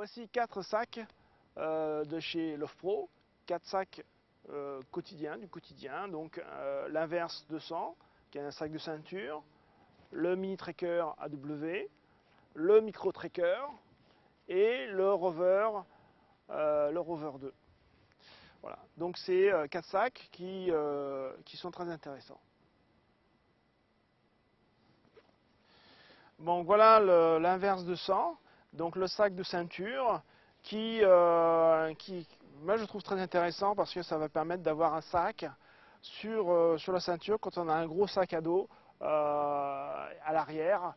Voici 4 sacs de chez Love Pro, 4 sacs quotidiens, du quotidien, donc l'inverse 200, qui est un sac de ceinture, le mini tracker AW, le micro tracker et le rover 2. Voilà, donc c'est 4 sacs qui sont très intéressants. Bon, voilà l'inverse de 100, donc le sac de ceinture qui moi je trouve très intéressant parce que ça va permettre d'avoir un sac sur la ceinture quand on a un gros sac à dos à l'arrière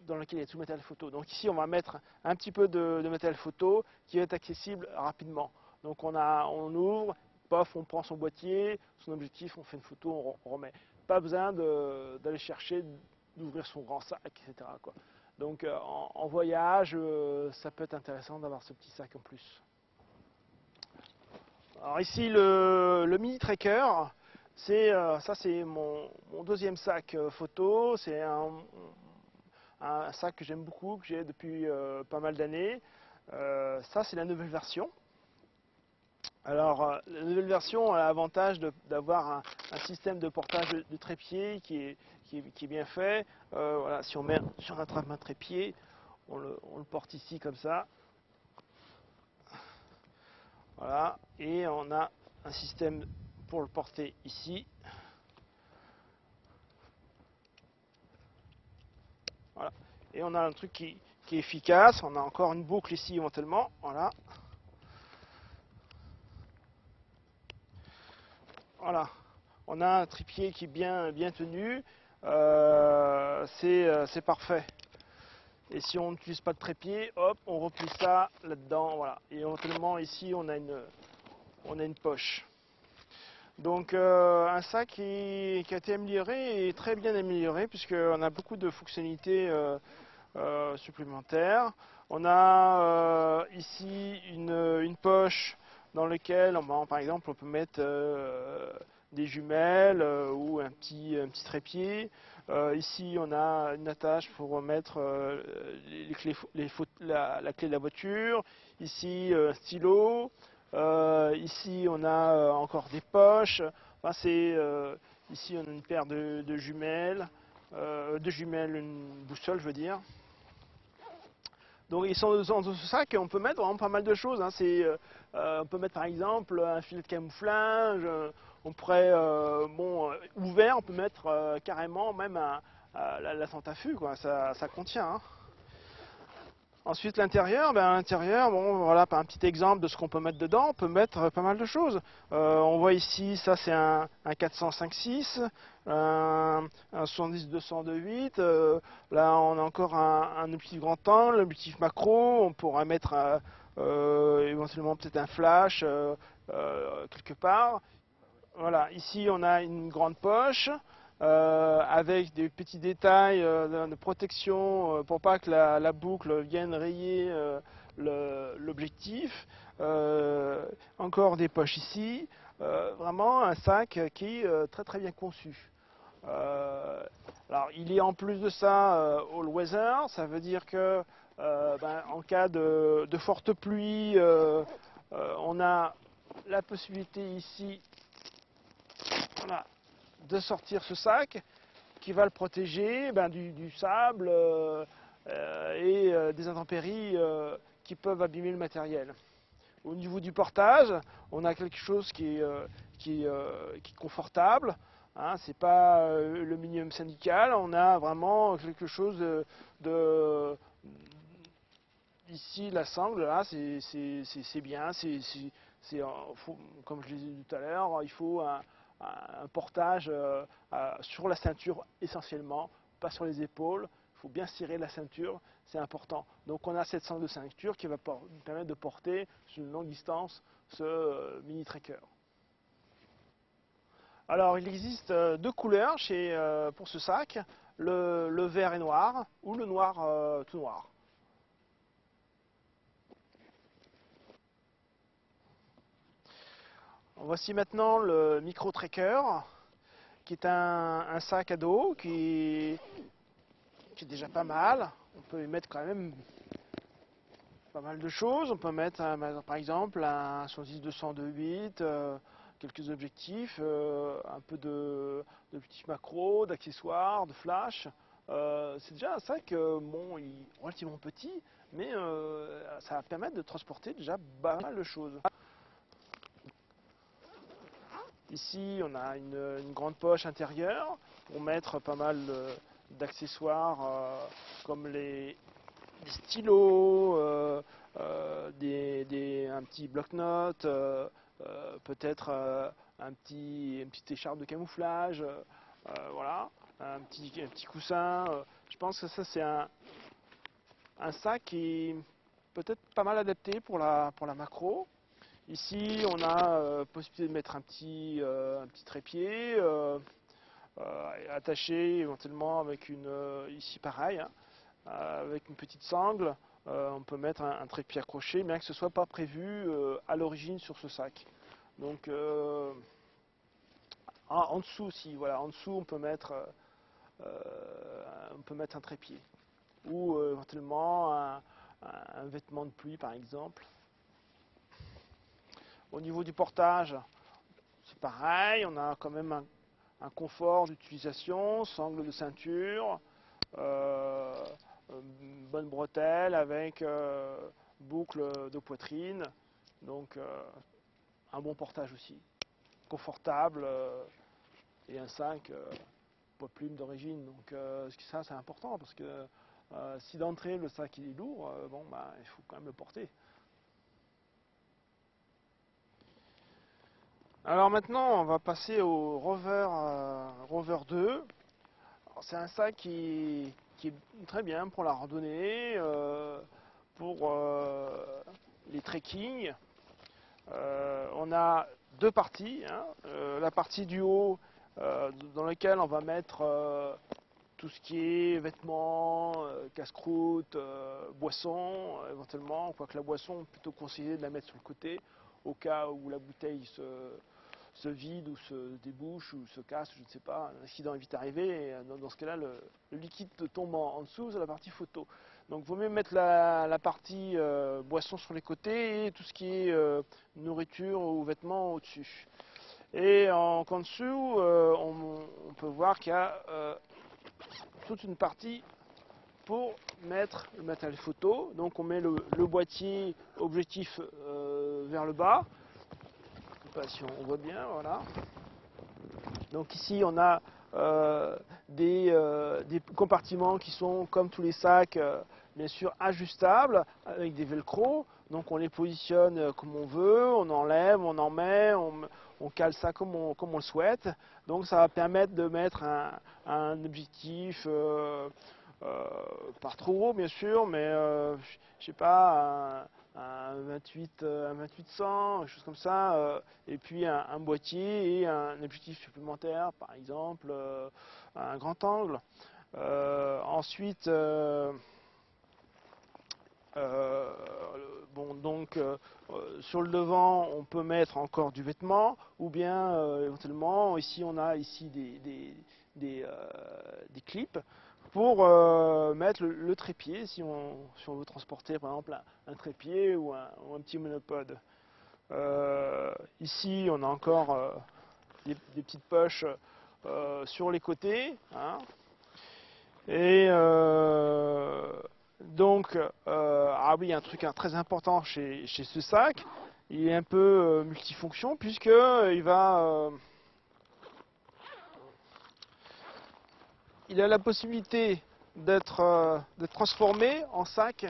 dans lequel il y a tout le matériel photo. Donc ici on va mettre un petit peu de matériel photo qui va être accessible rapidement. Donc on ouvre, pof, on prend son boîtier, son objectif, on fait une photo, on remet. Pas besoin d'aller chercher, d'ouvrir son grand sac, etc. quoi. Donc en voyage, ça peut être intéressant d'avoir ce petit sac en plus. Alors ici le mini tracker, ça c'est mon deuxième sac photo, c'est un sac que j'aime beaucoup, que j'ai depuis pas mal d'années. Ça c'est la nouvelle version. Alors la nouvelle version a l'avantage d'avoir un système de portage de trépied qui est bien fait. Voilà, si on attrape un trépied, on le porte ici comme ça. Voilà, et on a un système pour le porter ici. Voilà, et on a un truc qui est efficace. On a encore une boucle ici éventuellement. Voilà. Voilà, on a un trépied qui est bien tenu. C'est parfait. Et si on n'utilise pas de trépied, hop, on replie ça là-dedans, voilà. Et éventuellement ici on a une poche. Donc un sac qui a été amélioré et très bien amélioré puisqu'on a beaucoup de fonctionnalités supplémentaires. On a ici une poche dans laquelle, par exemple, on peut mettre des jumelles ou un petit trépied. Ici, on a une attache pour mettre les clés, la clé de la voiture. Ici, un stylo. Ici, on a encore des poches. Enfin, ici, on a une paire de jumelles. Une boussole, je veux dire. Donc ils sont dans ce sac et on peut mettre vraiment pas mal de choses. Hein. On peut mettre par exemple un filet de camouflage, on pourrait, ouvert, on peut mettre carrément même la tente à fût, quoi. Ça contient. Hein. Ensuite l'intérieur, bon voilà, un petit exemple de ce qu'on peut mettre dedans, on peut mettre pas mal de choses. On voit ici, ça c'est un 405.6, un 70-200-2.8, là on a encore un objectif grand angle, l'objectif macro, on pourra mettre éventuellement peut-être un flash quelque part. Voilà, ici on a une grande poche avec des petits détails de protection pour pas que la boucle vienne rayer l'objectif. Encore des poches ici. Vraiment un sac qui est très très bien conçu. Alors il est en plus de ça all weather, ça veut dire que en cas de forte pluie, on a la possibilité ici, voilà, de sortir ce sac qui va le protéger du sable et des intempéries qui peuvent abîmer le matériel. Au niveau du portage, on a quelque chose qui est confortable. Hein, c'est pas le minimum syndical, on a vraiment quelque chose ici la sangle là, c'est bien, comme je l'ai dit tout à l'heure, il faut un portage sur la ceinture essentiellement, pas sur les épaules. Il faut bien serrer la ceinture, c'est important. Donc on a cette sangle de ceinture qui va nous permettre de porter sur une longue distance ce mini tracker. Alors il existe deux couleurs pour ce sac, le vert et noir ou le noir tout noir. Voici maintenant le micro tracker qui est un sac à dos qui est déjà pas mal. On peut y mettre quand même pas mal de choses. On peut mettre par exemple un 70-200-2.8, quelques objectifs, un peu de petits macros, d'accessoires, de flash. C'est déjà un sac bon, il est relativement petit, mais ça va permettre de transporter déjà pas mal de choses. Ici, on a une grande poche intérieure pour mettre pas mal d'accessoires comme les stylos, un petit bloc-notes, peut-être une petite écharpe de camouflage, voilà, un petit coussin. Je pense que ça c'est un sac qui est peut-être pas mal adapté pour la macro. Ici, on a possibilité de mettre un petit trépied attaché éventuellement avec ici pareil, hein, avec une petite sangle. On peut mettre un trépied accroché, bien que ce ne soit pas prévu à l'origine sur ce sac. Donc en dessous aussi, voilà, en dessous on peut mettre un trépied ou éventuellement un vêtement de pluie par exemple. Au niveau du portage, c'est pareil, on a quand même un confort d'utilisation, sangle de ceinture, bonne bretelle avec boucle de poitrine, donc un bon portage aussi, confortable et un sac poids plume d'origine, donc ça c'est important parce que si d'entrée le sac il est lourd, bon bah il faut quand même le porter. Alors maintenant, on va passer au Rover 2. C'est un sac qui est très bien pour la randonnée, pour les trekking. On a deux parties, hein. La partie du haut dans laquelle on va mettre tout ce qui est vêtements, casse-croûte, boissons, éventuellement, quoique la boisson, plutôt conseillé de la mettre sur le côté, au cas où la bouteille se vide ou se débouche ou se casse, je ne sais pas, un accident est vite arrivé, et dans ce cas-là, le liquide tombe en dessous, c'est la partie photo. Donc il vaut mieux mettre la partie boisson sur les côtés et tout ce qui est nourriture ou vêtements au-dessus. Et en dessous, on peut voir qu'il y a toute une partie pour mettre le matériel photo. Donc on met le boîtier objectif vers le bas. Je sais pas si on voit bien, voilà. Donc ici on a des compartiments qui sont comme tous les sacs, bien sûr ajustables avec des velcro. Donc on les positionne comme on veut, on enlève, on en met, on cale ça comme on le souhaite. Donc ça va permettre de mettre un objectif pas trop gros bien sûr, mais je sais pas, un 28-100, quelque chose comme ça, et puis un boîtier et un objectif supplémentaire, par exemple un grand angle. Ensuite, bon, donc sur le devant, on peut mettre encore du vêtement, ou bien éventuellement, ici on a ici des clips pour mettre le trépied, si on veut transporter par exemple un trépied ou un petit monopode. Ici, on a encore des petites poches sur les côtés, hein. Et donc, ah oui, un truc très important chez ce sac, il est un peu multifonction puisque il a la possibilité d'être transformé en sac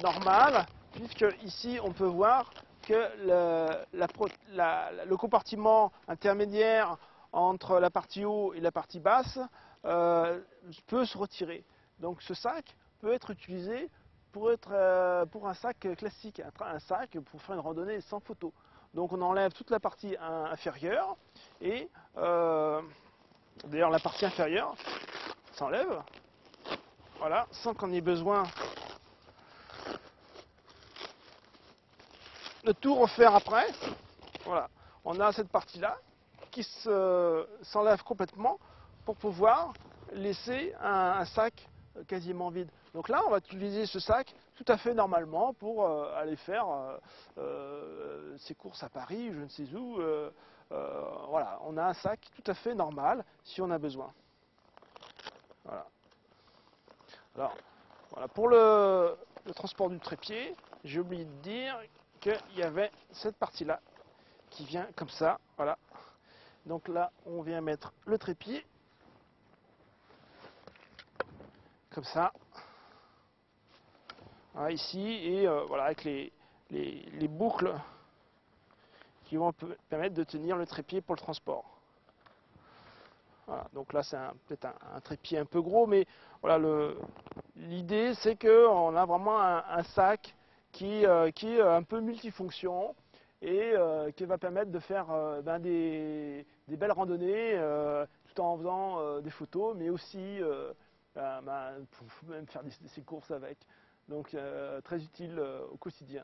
normal, puisque ici on peut voir que le compartiment intermédiaire entre la partie haut et la partie basse peut se retirer. Donc ce sac peut être utilisé pour un sac classique, un sac pour faire une randonnée sans photo. Donc on enlève toute la partie inférieure et d'ailleurs la partie inférieure s'enlève, voilà, sans qu'on ait besoin de tout refaire après. Voilà, on a cette partie-là qui s'enlève complètement pour pouvoir laisser un sac quasiment vide. Donc là, on va utiliser ce sac tout à fait normalement pour aller faire ses courses à Paris, je ne sais où. Voilà, on a un sac tout à fait normal si on a besoin. Voilà. Alors, voilà, pour le transport du trépied, j'ai oublié de dire qu'il y avait cette partie-là qui vient comme ça. Voilà. Donc là, on vient mettre le trépied comme ça. Voilà, ici, et voilà, avec les boucles qui vont permettre de tenir le trépied pour le transport. Voilà, donc là c'est peut-être un trépied un peu gros, mais voilà, l'idée c'est qu'on a vraiment un sac qui est un peu multifonction et qui va permettre de faire des belles randonnées tout en faisant des photos, mais aussi pour même faire ses courses avec. Donc très utile au quotidien.